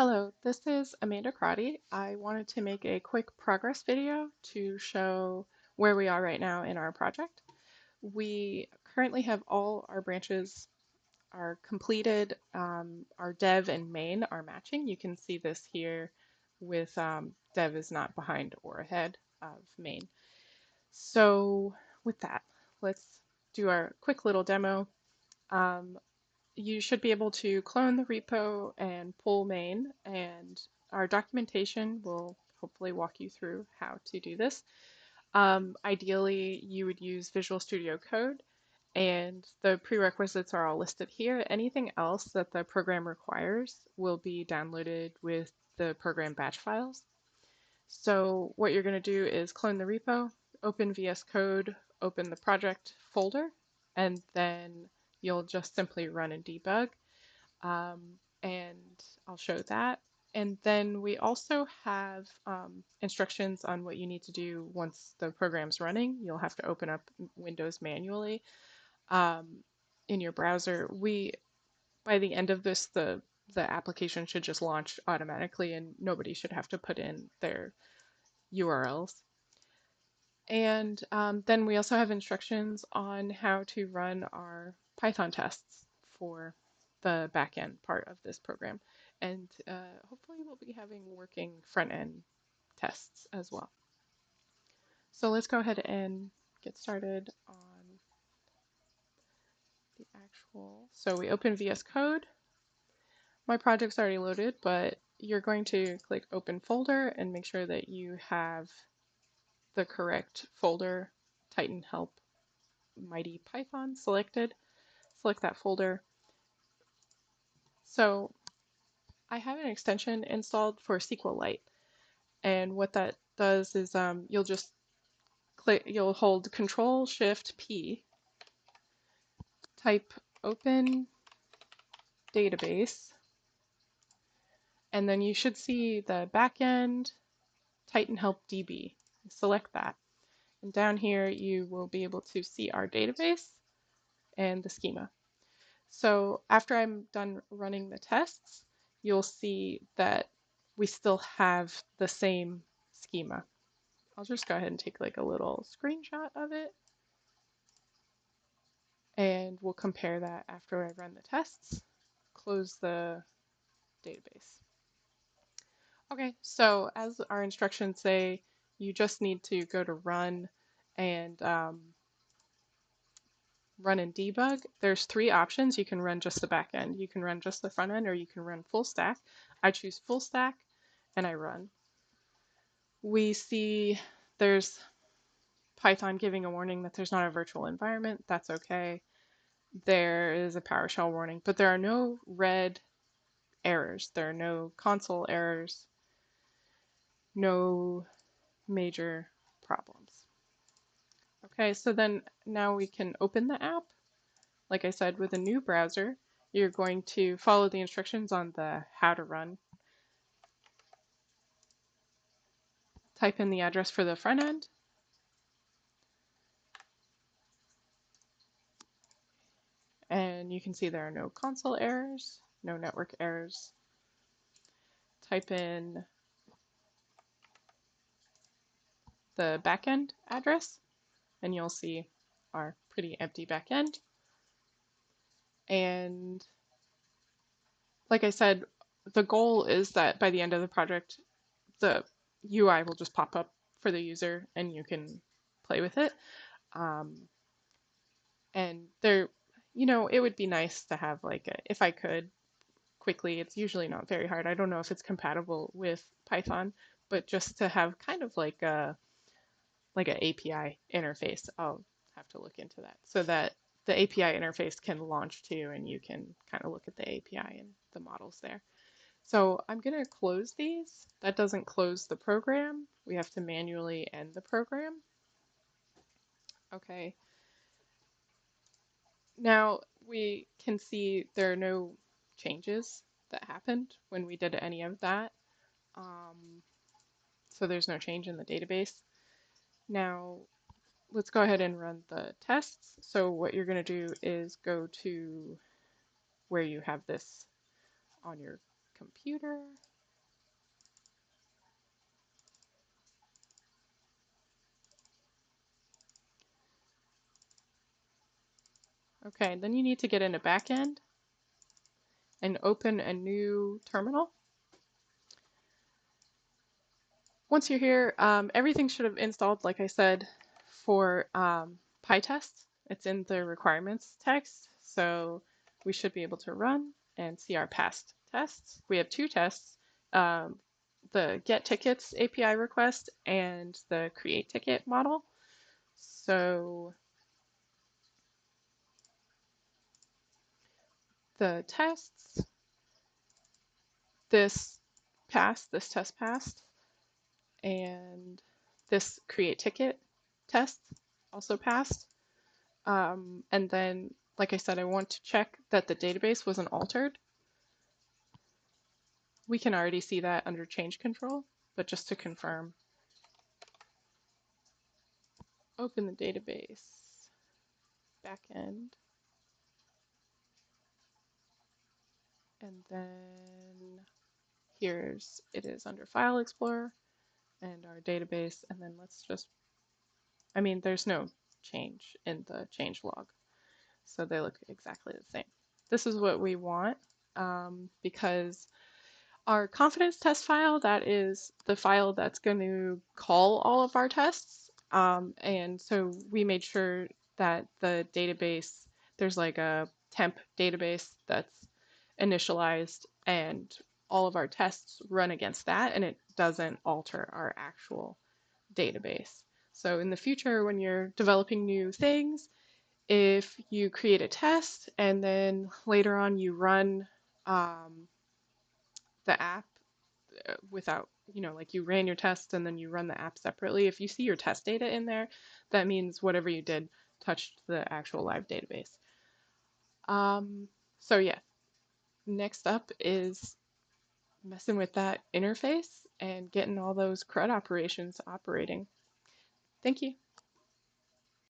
Hello, this is Amanda Crotty. I wanted to make a quick progress video to show where we are right now in our project. We currently have all our branches are completed. Our dev and main are matching. You can see this here with dev is not behind or ahead of main. So with that, let's do our quick little demo. Um, you should be able to clone the repo and pull main, and our documentation will hopefully walk you through how to do this. Ideally, you would use Visual Studio Code, and the prerequisites are all listed here. Anything else that the program requires will be downloaded with the program batch files. So what you're going to do is clone the repo, open VS Code, open the project folder, and then you'll just simply run and debug. And I'll show that. And then we also have instructions on what you need to do once the program's running. You'll have to open up Windows manually in your browser. By the end of this, the application should just launch automatically, and nobody should have to put in their URLs. And then we also have instructions on how to run our Python tests for the backend part of this program. And hopefully we'll be having working front-end tests as well. So let's go ahead and get started on the actual. So we open VS Code. My project's already loaded, but you're going to click Open Folder and make sure that you have the correct folder, TitanHelp Mighty Python selected. Select that folder. So I have an extension installed for SQLite, and what that does is you'll just you'll hold Control Shift P, type Open Database, and then you should see the backend TitanHelp DB. Select that, and down here you will be able to see our database and the schema. So after I'm done running the tests, you'll see that we still have the same schema. I'll just go ahead and take like a little screenshot of it, and we'll compare that after I run the tests. Close the database. Okay, so as our instructions say, you just need to go to run and run and debug. There's three options. You can run just the back end, you can run just the front end, or you can run full stack. I choose full stack and I run. We see there's Python giving a warning that there's not a virtual environment. That's okay. There is a PowerShell warning, but there are no red errors. There are no console errors, no major problems. Okay, so then now we can open the app. Like I said, with a new browser, you're going to follow the instructions on the how to run. Type in the address for the front end. And you can see there are no console errors, no network errors. Type in the backend address, and you'll see our pretty empty backend. And like I said, the goal is that by the end of the project, the UI will just pop up for the user and you can play with it. And there, it would be nice to have like, if I could quickly, it's usually not very hard. I don't know if it's compatible with Python, but just to have kind of like an API interface. I'll have to look into that so that the API interface can launch too, and you can kind of look at the API and the models there. So I'm going to close these. That doesn't close the program. We have to manually end the program. Okay. Now we can see there are no changes that happened when we did any of that. So there's no change in the database. Now let's go ahead and run the tests. So what you're going to do is go to where you have this on your computer. Okay, then you need to get into backend and open a new terminal. Once you're here, everything should have installed, like I said, for PyTest. It's in the requirements text, so we should be able to run and see our past tests. We have two tests, um, the get tickets API request and the create ticket model. So the tests, this this test passed, and this create ticket test also passed. And then, like I said, I want to check that the database wasn't altered. We can already see that under change control, but just to confirm, open the database backend, and then it is under File Explorer and our database, and then let's just, there's no change in the change log, so they look exactly the same. This is what we want because our confidence test file, that is the file that's going to call all of our tests. And so we made sure that the database, there's like a temp database that's initialized and all of our tests run against that, and it doesn't alter our actual database. So in the future, when you're developing new things, if you create a test and then later on you run the app without, like you ran your test and then you run the app separately, if you see your test data in there, that means whatever you did touched the actual live database. So yeah, next up is messing with that interface and getting all those CRUD operations operating. Thank you.